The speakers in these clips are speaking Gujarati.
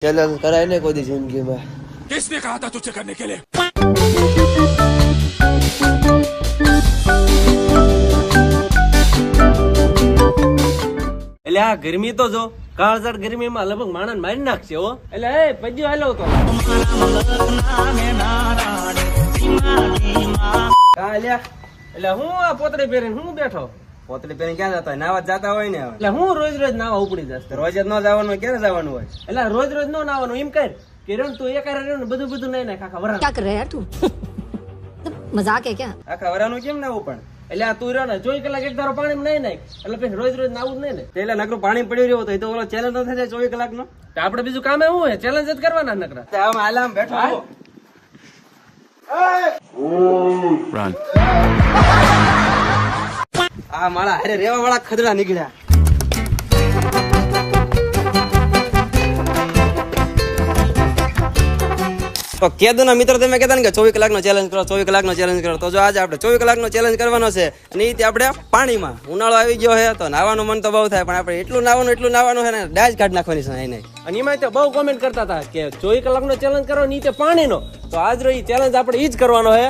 चैलेंज कराए ने कोई जिंदगी में। किसने कहा था तुझे करने के लिए? એટલે આ ગરમી તો જો કાળઝાળ ગરમીમાં લગભગ માણસ મારી નાખશે હો. એટલે એ પજ્યો હાલો તો એટલે હું આ પોતળી પહેરીને હું બેઠો. પોતળી પહેરીને ક્યાં જતા હોય? નાવા જતા હોય ને. એટલે હું રોજ રોજ નાવા ઉપડી જશે. રોજ જ ન જવાનું હોય, ક્યારે જવાનું હોય? એટલે રોજ રોજ નો નાવાનું એમ કર કે રણ તું એક રહ્યો ને બધું નહીં નાખ આખા વરા. क्या कर रहा है यार तू? मजाक है क्या? આખા વરાનું કેમ નાવું પણ? એટલે આ તું રહ્યો ને 24 કલાક એક ધારો પાણી નહીં નાખ એટલે પછી રોજ રોજ નાવું જ નહીં ને. એટલે નકરું પાણી પડ્યું રહ્યું તો એ તો ઓલો ચેલેન્જ ન થઈ જાય 24 કલાકનો. તો આપણે બીજું કામ એવું હોય ચેલેન્જ જ કરવાના નકરા. તે આમ આલામ બેઠો છું. Run. આ મારા હારે રેવા વાળા ખદડા નીકળ્યા. તો કેદુ ના મિત્ર તમે કહેતા ને કે 24 કલાકનો ચેલેન્જ કરો, 24 કલાકનો ચેલેન્જ કરો. તો જો આજે આપણે 24 કલાકનો ચેલેન્જ કરવાનો છે અને એ આપણે પાણીમાં. ઉનાળો આવી ગયો છે તો નાવાનું મન તો બહુ થાય પણ આપણે એટલું નાવાનું છે ને ડાજ કાઢ નાખવાની છે નહીં. અને એમાં તો બહુ કોમેન્ટ કરતા હતા કે 24 કલાકનો ચેલેન્જ કરો ને તે પાણીનો. તો આજ રો ઈ ચેલેન્જ આપણે ઈ જ કરવાનો છે,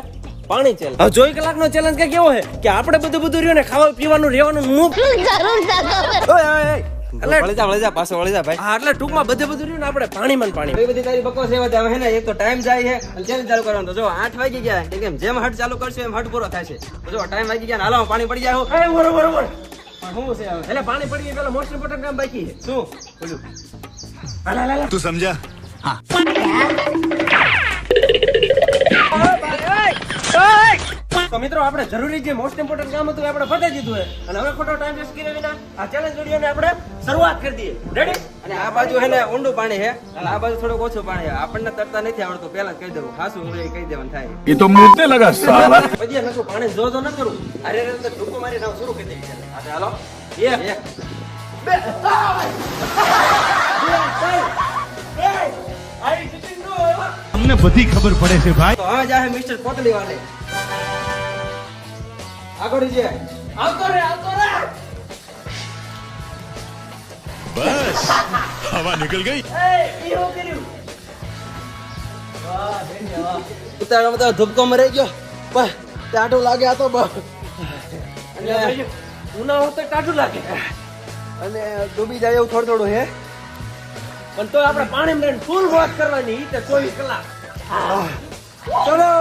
પાણી ચેલેન્જ. હવે 24 કલાકનો ચેલેન્જ કે કેવો છે કે આપણે બધું રહ્યું ને ખાવા પીવાનું રહેવાનું મુક્ત. વળી જા પાછો વળી જા ભાઈ. હા એટલે ટૂંકમાં બધું રહ્યું ને આપણે પાણીમાં ને પાણી. એ બધી તારી બકવાસ એવા જ આવે છે ને. એક તો ટાઈમ જાય છે અને ચેલેન્જ ચાલુ કરવાનો. તો જો 8 વાગી ગયા એટલે કેમ જેમ હટ ચાલુ કરશો એમ હટ પૂરો થાય છે. તો જો ટાઈમ વાગી ગયા ને હાલો પાણી પડી જાય. એ બરોબર પણ શું છે હવે? એટલે પાણી પડી ગયું પેલા મોસ્ટ ઇમ્પોર્ટન્ટ કામ બાકી છે. શું બોલું? तू समझा? તો મિત્રો આપણે જરૂરી જે મોસ્ટ ઇમ્પોર્ટન્ટ કામ હતું એ આપણે પતાવી દીધું છે અને હવે ખોટો ટાઈમ વેસ્ટ કર્યા વિના આ ચેલેન્જ વિડિયોને આપણે શરૂઆત કરી દઈએ. રેડી? અને આ બાજુ હે ને ઊંડું પાણી છે અને આ બાજુ થોડુંક ઓછું પાણી છે. આપણને તરતા નથી આવડતું પહેલા જ કહી દેવું. હાસું હું કહી દેવાનું થાય. ये तो मुझसे लगा साला. પછી નકરું પાણી જો ન કરું અરે રે તો ટૂંકો મારી નાવ શરૂ કરી દઈએ. હા હાલો. એક એક. બે આઈ સિટિંગ નો हमने बधी खबर पड़े से भाई. તો હવે જાહે મિસ્ટર પોતલી વાલે. આગળ જે આવતો રે बस हवा निकल गई. એ ઈહો કર્યું. વાહ બેન વાહ. ઉતારા બધા ધુબકો મરી ગયો પણ ટાટું લાગે આ તો બહુ. અને ઉનાળો તો ટાઢું લાગે અને ડૂબી જાય એવું થોડું હે. પણ તો આપણે પાણીમાં રહીને ફૂલ વોચ કરવાની ઈ તો 24 કલાક. ચલો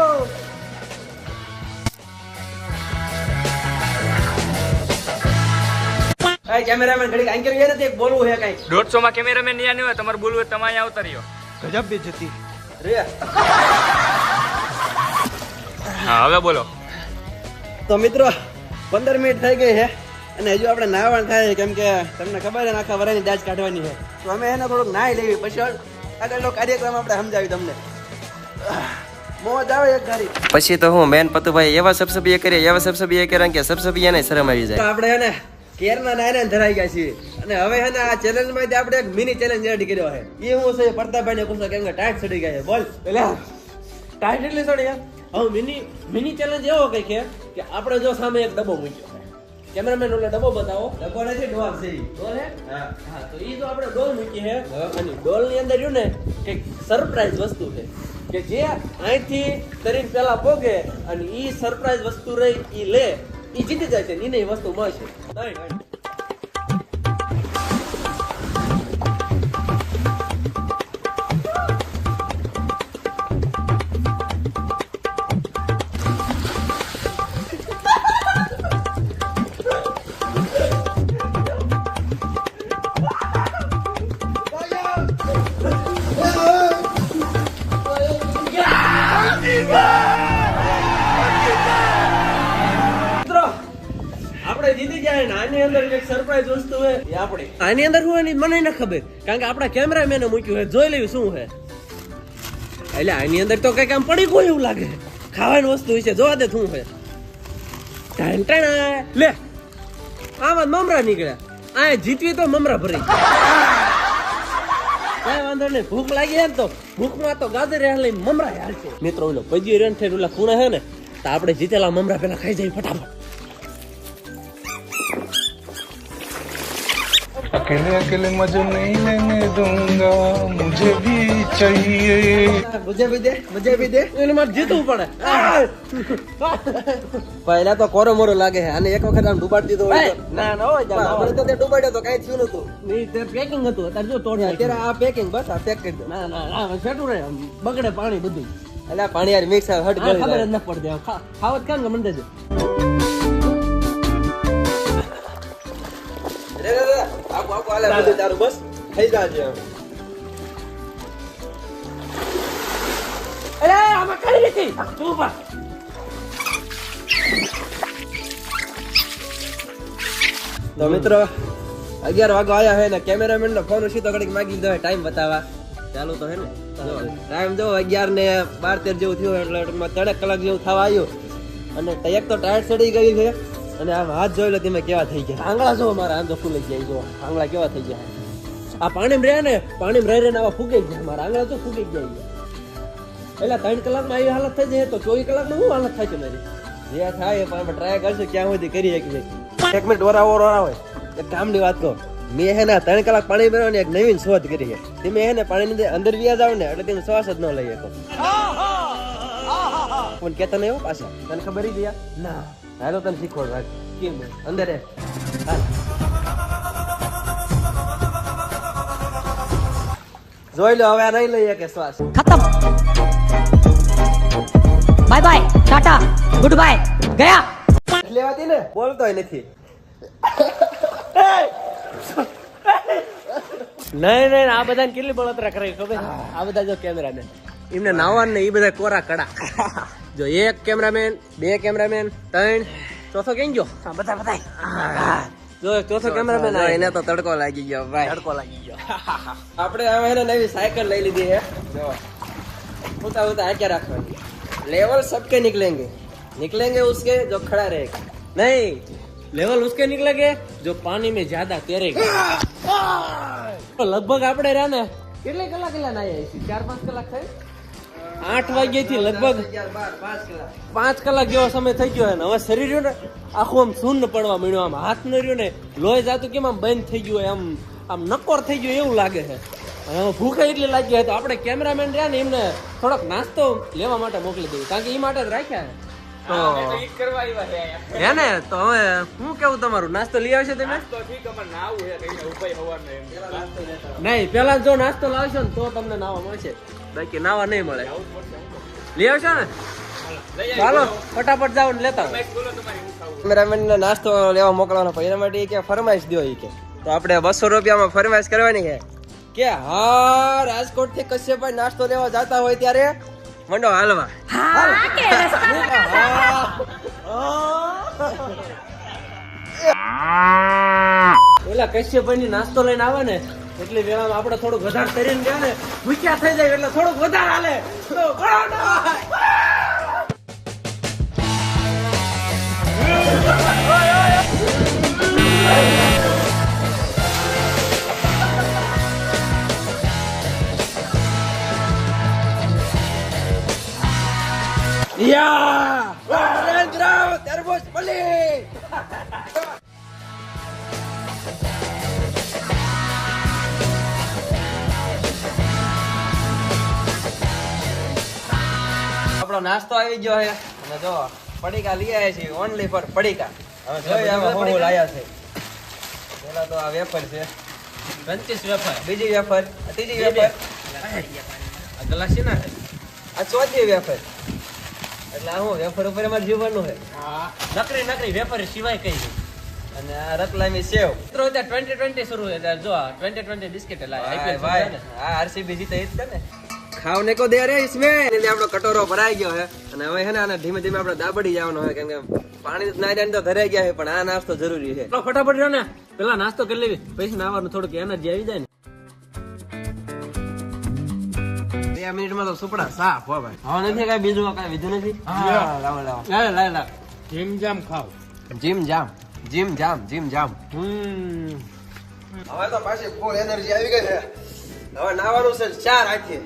એ કેમેરામેન ઘડી આંકર ગયા નથી. એક બોલવું હે કઈ 150 માં કેમેરામેન નહીં આવ્યો હોય તમારે બોલવું હોય તમે અહીંયા આવતા રહ્યો. ગજબ બેજતી રે. હા હવે બોલો. તો મિત્રો 15 મિનિટ થઈ ગઈ છે અને હજુ આપણે નાહવાનું થાય કેમ કે તમને ખબર છે ને આખા વરાની દાજ કાઢવાની છે. તો અમે એને થોડુંક નાહી લેવી પછી આગળનો કાર્યક્રમ આપણે સમજાવી તમને. મોજ આવે એક ઘડી. પછી તો હું મેન પતુભાઈ એવા સબસબીએ કર્યા કે સબસબીયાને શરમ આવી તો જાય. આપણે એને કેરના નાયને ધરાઈ ગયા છીએ અને હવે હે ને આ ચેલેન્જ માં આપણે એક મિની ચેલેન્જ રેડી કર્યો છે. એ હું છે પરતાભાઈ ને પૂછો કેમ કે ટાઈટ ચડી ગયા છે. બોલ પેલા ટાઈટ એટલી સડી હવે મિની ચેલેન્જ એવો કઈ છે કે આપણે જો સામે એક ડબ્બો મૂક્યો છે. કેમેરામેન ઓલે ડબ્બો બતાવો. ડબ્બો નથી ડોલ છે ઈ. ડોલ હે? હા હા તો ઈ જો આપણે ડોલ મૂકી છે અને ડોલ ની અંદર રહ્યું ને કઈક સરપ્રાઈઝ વસ્તુ છે કે જે અહીંથી તરીને પેલા પોગે અને ઈ સરપ્રાઈઝ વસ્તુ રહી ઈ લે ઈ જીતી જાય છે ને ઈને ઈ વસ્તુ મળશે. મિત્રો આપણે જીતી જાય ને આની અંદર એક સરપ્રાઈઝ વસ્તુ છે એ આપણે આની અંદર શું હોય ને મને ન ખબર કારણ કે આપણા કેમેરામેને મૂક્યું છે જોઈ લેવી શું છે. એટલે આની અંદર તો કઈક આમ પડી ગયું એવું લાગે ખાવાની વસ્તુ છે જોવા દે શું છે. લે આમાં મમરા નીકળ્યા આ જીતવી તો મમરા ભરી કઈ વાંધો નહીં. ભૂખ લાગી છે ને તો ભૂખમાં તો ગાજર લઈ મમરા યાર છે. મિત્રો ઓલો પજી રન થઈને ઓલા ખૂણા છે ને તો આપણે જીતેલા મમરા પેલા ખાઈ જાય ફટાફટ. अकेले अकेले मजे नहीं लेने दूंगा, मुझे भी चाहिए. मुझे भी दे એને મારે જીતવું પડે. પહેલા તો કોરો મોરો લાગે છે અને એક વખત આમ ડૂબાડી દીધો હોય તો ના ના હોય પણ આપણે તો તે ડૂબાડ્યો તો કઈ થયું નતું. નહીં તે પેકિંગ હતું અત્યારે જો તોડ અત્યારે આ પેકિંગ બસ આ પેક કરી દો. ના ના ના છેટું રહે બગડે પાણી બધું. એટલે આ પાણી યાર મિક્સ હટ આ ગળી ખબર જ જાય. ન પડતી ખાવત કામ કે મને દેજો. રે આપો હાલે બધું તારું બસ થઈ જાજે. અરે આમાં કઈ નથી તું બસ. તો મિત્રો 11 વાગવા આયા હે ને કેમેરામેન નો ફોન સીધો ઘડીક માગી લીધો હે ટાઈમ બતાવવા. ચાલુ તો હે ને ટાઈમ જો 11 ને 12-13 જેવું થયું એટલે 3 કલાક જેવું થવા આવ્યું અને એક તો ટાયર ચડી ગઈ છે અને આમ હાથ જોઈ લો તમે કેવા થઈ ગયા. આંગળા જો મારા આમ તો ફૂલી જાય જો આંગળા કેવા થઈ ગયા. આ પાણીમાં રહે ને પાણીમાં રહી આવા ફૂગી ગયા મારા આંગળા તો ફૂગી જાય. એટલે 3 કલાકમાં આવી હાલત થઈ જાય તો 24 કલાકમાં શું હાલત થાય છે મારી? જે થાય પણ આપણે ટ્રાય કરશું ક્યાં સુધી કરી શકીએ. 1 મિનિટ ઓરા હોય એક કામની વાત કહો. મેં હે ને 3 કલાક પાણી ભરવાની એક નવીન શોધ કરી છે. તમે હે ને પાણીની અંદર વ્યા જાવ ને એટલે તમે શ્વાસ જ ન લઈ શકો. પણ કેતા નહીં હો પાછા. તને ખબર જ યાર ના હાલો તને શીખવાડ રાખ કેમ અંદર હે હાલ. જોઈ લો હવે આ નહીં લઈએ કે શ્વાસ. खत्म. बाय बाय टाटा गुड बाय गया. લેવાતી ને બોલતોય નથી. નહીં નહીં આ બધાને કેટલી બળતરા કરે ખબર આ બધા જો કેમેરામેન એમને નાવાન ને એ બધા કોરા કડા જો 1 કેમેરામેન 2 કેમેરામેન 3 ચોથો કેમ ગયો બધા જો ચોથો કેમેરામેન એને તો તડકો લાગી ગયો ભાઈ. તડકો લાગી ગયો. આપણે હવે એને નવી સાયકલ લઈ લીધી है. જો ઉતા ઉતા આक्या રાખવાની. लेवल सबके निकलेंगे उसके जो खड़ा रहेगा. नहीं लेवल उसके निकलेंगे जो पानी में ज्यादा तैरेगा. तो लगभग આપણે રહ્યા ને કેટલી કલાક નાયા છે 4-5 કલાક થાય 8 વાગ્યાથી લગભગ 5 કલાક જેવો સમય થઈ ગયો ને હવે શરીર રહ્યું ને આખું આમ શૂન્ય પડવા માંડ્યું. આમ હાથ ન રહ્યું ને લોહી જાતું કેમ આમ બંધ થઈ ગયું હોય આમ નકોર થઈ ગયું એવું લાગે છે. ભૂખ એટલી લાગી હોય તો આપણે કેમેરામેન રહ્યા ને એમને થોડોક નાસ્તો લેવા માટે મોકલી દઈએ કારણ કે એ માટે જ રાખ્યા હે ને. તો હવે શું કેવું તમારું નાસ્તો લઈ આવશે તમે? નહીં પેલા જો નાસ્તો લાવશો ને તો તમને નાવા મળશે બાકી નાવા નહીં મળે. લઈ આવશો ને ચાલો ફટાફટ જાઓ ને લેતા. કેમેરામેન ને નાસ્તો લેવા મોકલવાનો પણ એના માટે કે ફરમાઈશ દો એ કે તો આપણે 200 રૂપિયામાં ફરમાઈશ કરવાની છે કે હા રાજકોટ થી કશ્યપભાઈ નાસ્તો લેવા જતા હોય ત્યારે મંડો હાલવા. પેલા કશ્યપભાઈ ની નાસ્તો લઈને આવે ને એટલે વેળામાં આપણે થોડુંક વધારે કરીને ગયા ને ભૂખ્યા થઈ જાય એટલે થોડુંક વધારે હાલે તો ઘણો ના. તરબૂચ પલી આપણો નાસ્તો આવી ગયો છે અને જો પડીકા લઈ આવ્યા છીએ ઓનલી ફોર પડીકા. હવે જોઈએ આમાં હું લાયા છે. પેલા તો આ વેફર છે 25 વેફર બીજી વેફર ત્રીજી વેફર આ ગ્લાસ છે ને આ ચોથી વેફર. એટલે આ હું વેફર ઉપર અમારે જીવવાનું છે. નકરી વેફર સિવાય કઈ નહીં. અને આ રતલામી સેવ મિત્રો અત્યારે 2020 શરૂ છે ત્યારે જો આ 2020 બિસ્કિટ લાયા ભાઈ આ આરસીબી જીતે ઈ જ છે ને. ખાવને કો દે રે इसमें એટલે આપણો કટોરો ભરાઈ ગયો છે અને હવે છે ને આને ધીમે ધીમે આપણે દાબડી જવાનો હોય કેમ કે પાણી ના જાય તો ધરાઈ ગયા છે પણ આ નાસ્તો જરૂરી છે. ફટાફટ રહ્યો ને પેલા નાસ્તો કરી લેવી પછી નાવાનું થોડુંક એનર્જી આવી જાય ને. 2 મિનિટમાં તો સુપડા સાફ હો ભાઈ. હવે નથી કઈ બીજું કઈ વિધું નથી. લાવો લાવ જીમ જામ ખાવ. જીમ જામ હવે તો પાછી ફૂલ એનર્જી આવી ગઈ છે. હવે નાવાનું છે 4 હાથે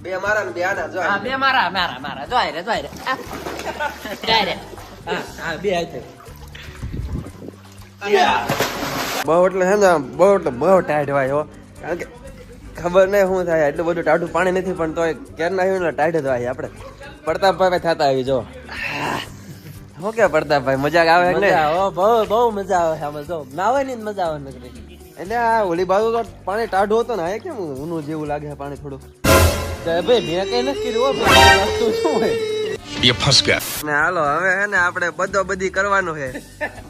2 મારા ને 2 આના જો હા 2 મારા જોઈ રે હા 2 હાથે બહુ એટલે છે ને બહુ એટલે બહુ ટાઈટ હોય હો, કારણ કે ખબર નહીં શું થાય, એટલું બધું ટાઢું પાણી નથી પણ તોય કેરના આવ્યું ને ટાઈટ જ હોય. આપણે પ્રતાપભાઈ થતા આવી જો શું કે પ્રતાપભાઈ મજાક આવે ને? બહુ મજા આવે આમાં જો નાવાની જ મજા આવે નકરી. એટલે આ ઓલી બાજુ તો પાણી ટાઢું હતું ને, આ કેમ ઊનું જેવું લાગે છે પાણી થોડું. ભાઈ મેં કઈ નથી કર્યું હો, વસ્તુ શું હોય. ये फंस गया. ને હાલો હવે હે ને આપણે બધો બધી કરવાનું છે.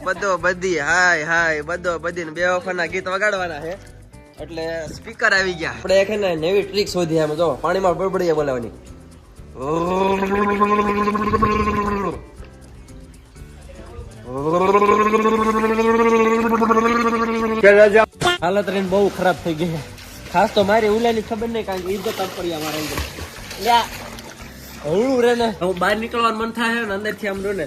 બધો બધી હાય હાય બધો બધી ને બેવફાના ગીત વગાડવાના છે. એટલે સ્પીકર આવી ગયા. આપણે એક હે ને નવી ટ્રીક શોધી આમ જો પાણીમાં બળબડીયા બોલાવવાની. હાલત રહીને બહુ ખરાબ થઈ ગઈ છે. ખાસ તો મારી ઉલાની ખબર નહીં, કારણ કે ઈજ્જત પડ્યા મારા અંદર. હળવું રે ને હું બહાર નીકળવાનું મન થાય ને અંદર થી આમ ને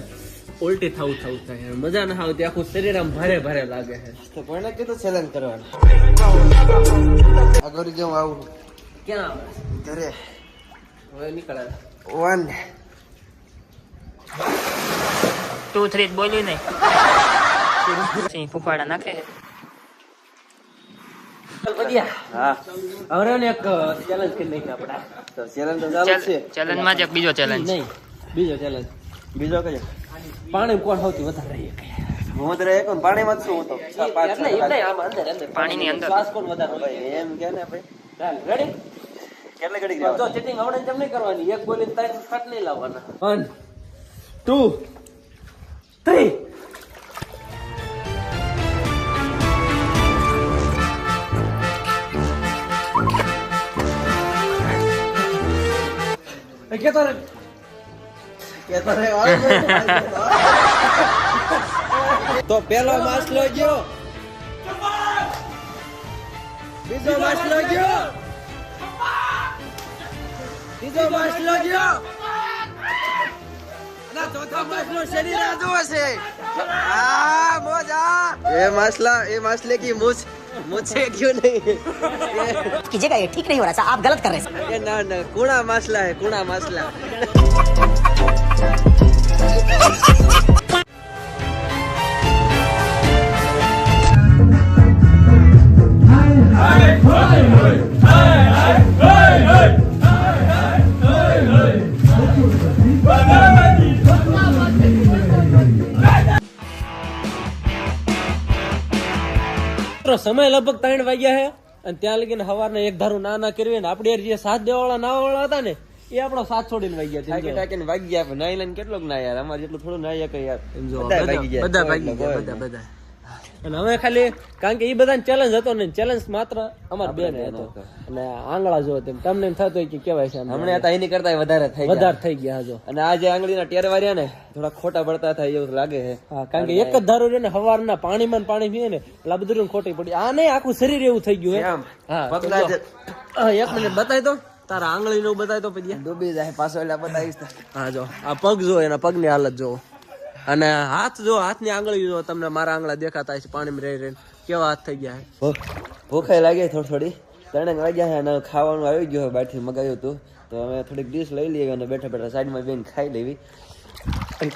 ઉલટી થવું થાય, મજા ના આવતી, આખું શરીર આમ ભારે ભારે લાગે છે. તો કોઈને કીધું ચેલેન્જ કરવાનું? આગળ જો આવું ક્યાં આવે ઘરે હવે નીકળે 1 2 3 બોલ્યું નહીં ફૂફાડા નાખે. હા હવે ને એક ચેલેન્જ કરી નાખી આપણે. તો ચેલેન્જ તો ચાલુ છે. ચેલેન્જ માં જ એક બીજો ચેલેન્જ. નહીં બીજો ચેલેન્જ, બીજો કયો? પાણી કોણ સૌથી વધારે રહી શકે. હું તો એક પાણીમાં જ છું હું તો. પાણીની અંદર શ્વાસ કોણ વધારે લે? ભાઈ એમ કે ને ભાઈ ચાલ રેડી. કેટલે ઘડી જો ગયા? ચીટિંગ આવડે તેમ નહીં કરવાની, એક બોલીને 3 શોટ નહીં લાવવાના. 1 2 3 કેતો રે કેતો રે તો પેલો માછલો ગયો, બીજો માછલો ગયો, ત્રીજો માછલો ગયો અને ચોથો માછલો શરીર આજો છે. આ મોજા એ मासले की मुझे क्यों नहीं? कीजिएगा, ये ठीक नहीं हो रहा है, आप गलत कर रहे हैं। ये ना कूड़ा मासला है, कूड़ा मासला. સમય લગભગ 3 વાગ્યા છે અને ત્યાં લગીને સવારના એક ધારું ના કરવી ને આપણે જે સાથ દેવાળા નાવાળા હતા ને એ આપણો સાથ છોડીને વાગ્યા. ટાકી ટાકીને વાગી ગયા. પણ નાઈ લઈને કેટલોક ના યાર, અમારે જેટલું થોડું નાઈ શકે યાર. બધા ભાગી ગયા બધા. અને હવે ખાલી કારણ કે એ બધા ચેલેન્જ હતો ને, ચેલેન્જ માત્ર અમાર બે ને હતો. અને આંગળા જો તેમ તમને એમ થતું હોય કે કેવાય છે હમણાં હતા એની કરતા વધારે થઈ ગયા જો. અને આ જે આંગળીના ટેર વાર્યા ને થોડા ખોટા પડતા થાય એવું લાગે છે. હા, કારણ કે એક જ ધારું રે ને સવારના પાણીમાં ને પાણી પીએ ને એટલે આ બધું ખોટી પડી. આ નહીં આખું શરીર એવું થઈ ગયું હે. હા પતલા જ એક મિનિટ બતાવી દો તારા આંગળી નું બતાવી દો પછી ડૂબી જાય પાછો એટલે બતાવીશ. હા જો આ પગ જો, એના પગની હાલત જો, અને હાથ જો, હાથની આંગળી જો, તમને મારા આંગળા દેખાતા છે પાણીમાં રહી રહીને કેવા હાથ થઈ ગયા છે. ભૂખાઈ લાગે થોડી 3 વાગ્યા છે અને ખાવાનું આવી ગયું બહારથી મગાવ્યું હતું, તો અમે થોડીક ડીશ લઈ લઈએ અને બેઠા બેઠા સાઈડમાં બેન ખાઈ લેવી.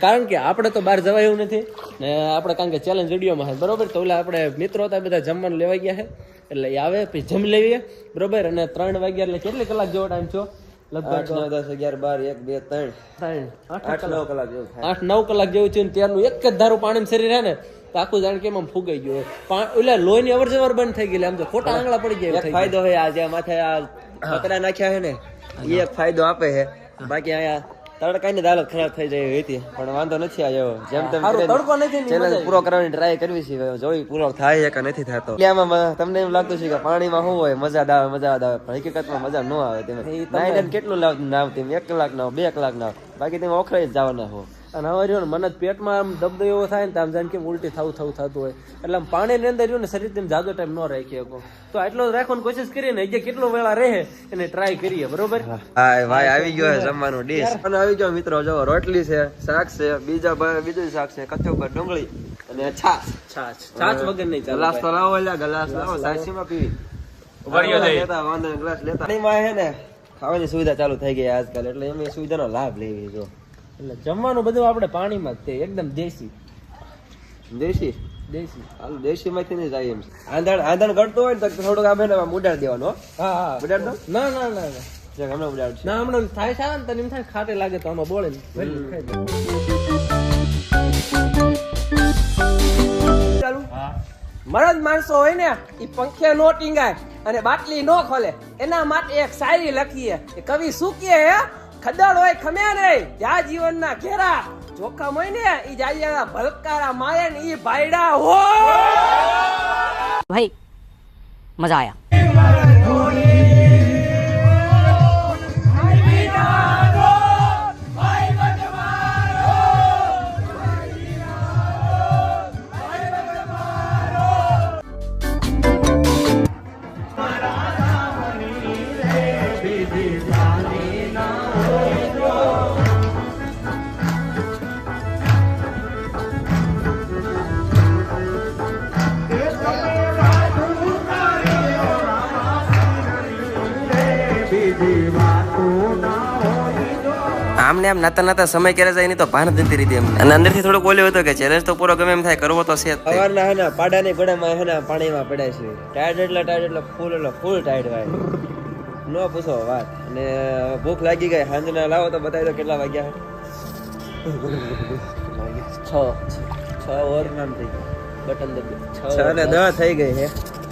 કારણ કે આપણે તો બહાર જવા એવું નથી ને, આપણે કારણ કે ચેલેન્જ વિડીયોમાં છે બરોબર. તો ઓલા આપણે મિત્રો હતા બધા જમવાનું લેવા ગયા છે એટલે એ આવે પછી જમી લેવીએ બરોબર. અને 3 વાગ્યા એટલે કેટલી કલાક જેવો ટાઈમ છો? લગભગ 8 9 10 11 12 1 2 3 8 9 કલાક જેવું થાય. 8 9 કલાક જેવું છે. ત્યારનું એક જ ધારું પાણી શરીર હે ને તો આખું જાણ કેમ આમ ફૂગાઈ ગયું હોય. એટલે લોહીની અવર જવર બંધ થઈ ગયેલી, આમ તો ખોટા આંગળા પડી ગયા. એક ફાયદો હોય આ જે માથે આ પતરા નાખ્યા છે ને એ એક ફાયદો આપે છે. બાકી અહીંયા તડકાની હાલત ખરાબ થઈ જાય એવી હતી, પણ વાંધો નથી આવ્યો. જેમ તેમ તડકો નથી ચેલેન્જ પૂરો કરવાની ટ્રાય કરવી છે, જોઈ પૂરો થાય કે નથી થતો. આમાં તમને એમ લાગતું છે કે પાણીમાં શું હોય મજા આવે મજા આવે, પણ હકીકતમાં મજા ન આવે. તમે કેટલું નાવ તમે 1 કલાક નાવ 2 કલાક નાવ, બાકી તમે ઓખરાઈ જ જવાના હો. અને હવે રહ્યો ને મને પેટમાં આમ દબદો એવો થાય ને આમ જાણે કેમ ઉલટી થતું હોય. એટલે આમ પાણીની અંદર રહ્યું ને શરીર તેમ જાજો ટાઈમ ન રાખી શકો, તો આટલો રાખવાની કોશિશ કરીએ ને, જે કેટલો વેળા રહે એને ટ્રાય કરીએ બરોબર. હા ભાઈ આવી ગયો છે જમવાનું ડીશ. અને આવી ગયો મિત્રો, જો રોટલી છે, શાક છે, બીજું શાક છે, કચોબર ડુંગળી અને છાશ વગર નહીં ચાલે. ગ્લાસ તો લાવો, ગ્લાસ લાવો, સાચીમાં પીવી વાંધો ગ્લાસ લેતા. પાણીમાં છે ને ખાવાની સુવિધા ચાલુ થઈ ગઈ આજકાલ, એટલે એમ સુવિધાનો લાભ લેવી. જો એટલે જમવાનું બધું આપણે પાણીમાં જ તે એકદમ દેશી. દેશી હાલ દેશી માંથી નહીં જાય એમ છે. આંધણ ગળતો હોય ને તો થોડુંક આમ એને ઉડાડી દેવાનો હો. હા હા ઉડાડ દો ના ના ના ના જરાક હમણાં ઉડાડશે. ના હમણાં થાય છે ને તને એમ થાય ખાટે લાગે તો આમાં બોળે ને ખાઈ દે. ચાલુ મરદ માણસો હોય ને ઈ પંખે નો ટીંગાય અને બાટલી નો ખોલે એના માટે એક શાયરી લખીએ કે કવિ શું કહે હે ખદડ હોય ખમે નહીં જ્યાં જીવનના ઘેરા જોખમ હોય ને ઈ જાલિયા ભલકારા મારે ને ઈ ભાઈડા હોય भाई मजा आया આમને આમ નાતા નાતા સમય ક્યારે જાય નહીં તો ભાન જ નથી રહી એમ. અને અંદરથી થોડુંક બોલ્યો હતો કે ચેલેન્જ તો પૂરો ગમે એમ થાય કરવો તો છે જ તે. સવારના હે ને પાડાની ઘોડામાં હે ને પાણીમાં પડ્યા છે. ટાયર્ડ એટલે ફૂલ ટાયર્ડ ભાઈ. નો પૂછો વાત. અને ભૂખ લાગી ગઈ સાંજના લાવો તો બતાવી દો કેટલા વાગ્યા છે. 6 ઓર નામ થઈ ગયું. બટન દબી 6 ને 10 થઈ ગઈ છે.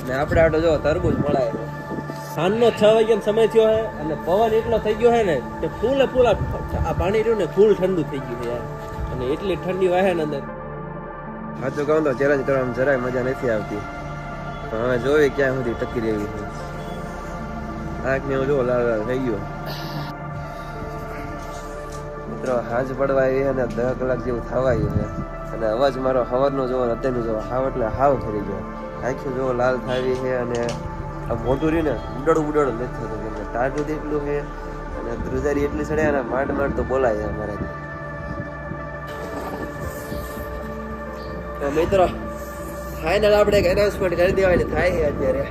ને આપણે આટો જો તરબૂચ મળાય છે. સાંજનો 6 વાગ્યાનો સમય થયો છે અને પવન એટલો થઈ ગયો છે ને કે ફૂલ આ પાણી રહ્યું ને ફૂલ ઠંડુ થઈ ગયું છે યાર અને એટલી ઠંડી વાહે ને અંદર સાચું કહું તો ચેલેન્જ કરવામાં જરાય મજા નથી આવતી. પણ હવે જોઈ ક્યાં સુધી ટકી રહી છે. આંખને હું જો લાલ લાલ થઈ ગયો. મિત્રો હાજ પડવા આવી છે ને 10 કલાક જેવું થવા આવ્યું છે. અને અવાજ મારો હવારનો જોવો ને અત્યારનો જોવો હાવ એટલે હાવ ફરી ગયો. આંખો જોવો લાલ થાવી છે અને આ મોટું રહ્યું ને ઉડાડું નથી થતું કેમ કે ટાઢું એટલું છે અને ધ્રુજારી એટલી ચડે અને માંડ તો બોલાય અમારાથી. તો મિત્રો ફાઇનલ આપણે એક એનાઉન્સમેન્ટ કરી દેવાની થાય છે અત્યારે.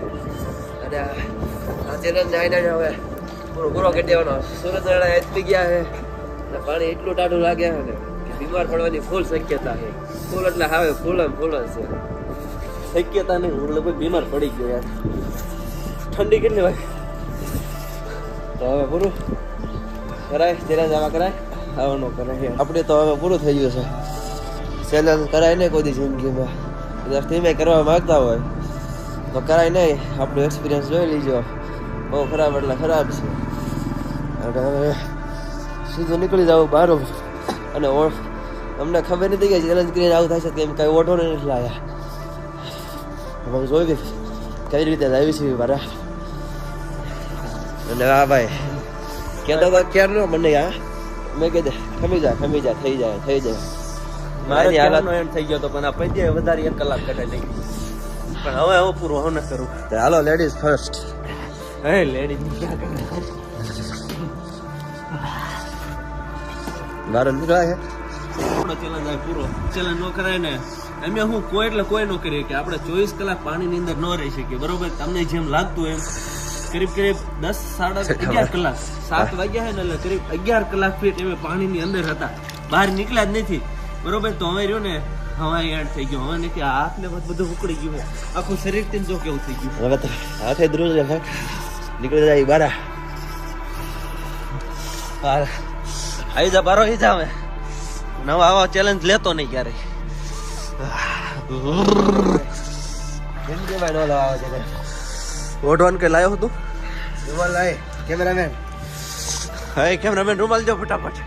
અને આ ચેલેન્જ આઈને હવે પૂરો કરી દેવાનો. સુરતવાળા એટલી ગયા છે અને પાણી એટલું ટાઢું લાગે છે ને કે બીમાર પડવાની ફૂલ શક્યતા છે. ફૂલ એટલે હવે ફૂલ છે. શક્યતા નહીં હું લગભગ બીમાર પડી ગયો યાર. ઠંડી કેટલી હોય તો હવે પૂરું કરાય ચેલેન્જ આમાં કરાય આવા નો કરાય. આપણે તો હવે પૂરું થઈ ગયું છે. ચેલેન્જ કરાય નહીં કોઈ દી જિંદગીમાં. કદાચ તમે કરવા માંગતા હોય તો કરાય નહીં. આપણો એક્સપિરિયન્સ જોઈ લીજો. બહુ ખરાબ એટલે ખરાબ છે. અને હવે સીધું નીકળી જવું બહાર. અને અમને ખબર નથી કે ચેલેન્જ કરીને આવું થાય છે કેમ કાંઈ ઓઢો નથી લાયા. હવે જોઈ ગઈ કઈ રીતે આવી છે મારા. અને હા ભાઈ કહેતો તો ક્યારનો મને હા મેં કીધે ખમી જા થઈ જાય મારી હાલત એમ થઈ ગયો તો પણ આ પૈદે વધારે 1 કલાક કઢાઈ લઈ પણ હવે હું પૂરું હું ન કરું. હાલો લેડીઝ ફર્સ્ટ. હે લેડી ક્યાં કરે મારો નીકળાય છે. આપણો ચેલેન્જ આ પૂરો ચેલેન્જ નો કરાય ને અમે હું કોઈ એટલે કોઈ નો કરીએ કે આપણે 24 કલાક પાણીની અંદર ન રહી શકીએ બરોબર. તમને જેમ લાગતું એમ કરીબ 10 સાડા 11 કલાક 7 વાગ્યા છે ને એટલે કરીબ 11 કલાક ફીટ અમે પાણીની અંદર હતા. બહાર નીકળ્યા જ નથી બરોબર. તો હવે રહ્યું ને હવા યાદ થઈ ગયો. હવે નથી હાથ ને બધું ઉકળી ગયું. આખું શરીર થી જો કેવું થઈ ગયું. હવે તો હાથે ધ્રુજ નીકળી જાય બારા. આવી જા બારો આવી જા હવે નવા આવા ચેલેન્જ લેતો નહીં ક્યારેય. જિંદગીમાં ન લાવો છે ઓઢવાનું કે લાયો હતું રૂમાલ લાય કેમેરામેન. હા કેમેરામેન રૂમાલ જો ફટાફટ.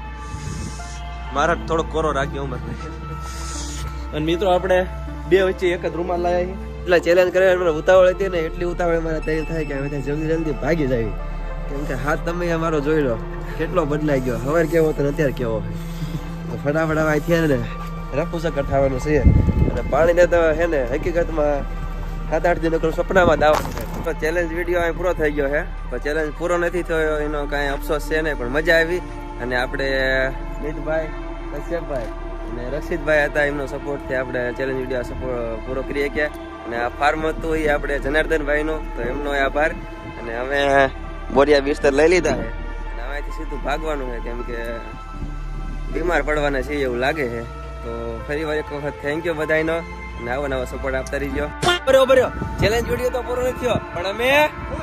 મારા થોડો કોરો રાખ્યો ઉમર. અને મિત્રો આપણે બે વચ્ચે એક જ રૂમાલ લાયા એટલે ચેલેન્જ કરે મને ઉતાવળ હતી ને એટલી ઉતાવળ મારે તૈયાર થાય કે હવે જલ્દી ભાગી જાય. કેમ કે હાથ તમે અમારો જોઈ લો કેટલો બદલાઈ ગયો. સવાર કેવો હતો ને અત્યારે કેવો. ફટાફટ હવે થયા ને રફુ ચક્કર થવાનું છે. અને પાણીને તો હે ને હકીકતમાં 7-8 દિન સપનામાં દાવાનું છે. તો ચેલેન્જ વિડીયો અહીં પૂરો થઈ ગયો છે. તો ચેલેન્જ પૂરો નથી થયો એનો કાંઈ અફસોસ છે નહીં પણ મજા આવી. અને આપણે નીતભાઈ કશ્યપભાઈ અને રક્ષિતભાઈ હતા એમનો સપોર્ટથી આપણે ચેલેન્જ વિડીયો પૂરો કરી શક્યા. અને આ ફાર્મ હતું એ આપણે જનાર્દનભાઈનું તો એમનો આભાર. અને અમે બોરિયા બિસ્તર લઈ લીધા છે અને અહીંથી સીધું ભાગવાનું છે કેમ કે બીમાર પડવાના છે એવું લાગે છે. તો ફરી વાર એક વખત થેન્ક યુ બધાનો. નવો સપોર્ટ આપતા રહીજો. બરોબર, ચેલેન્જ વિડીયો તો પૂરો નથી થયો પણ અમે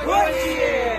ખુશ છીએ.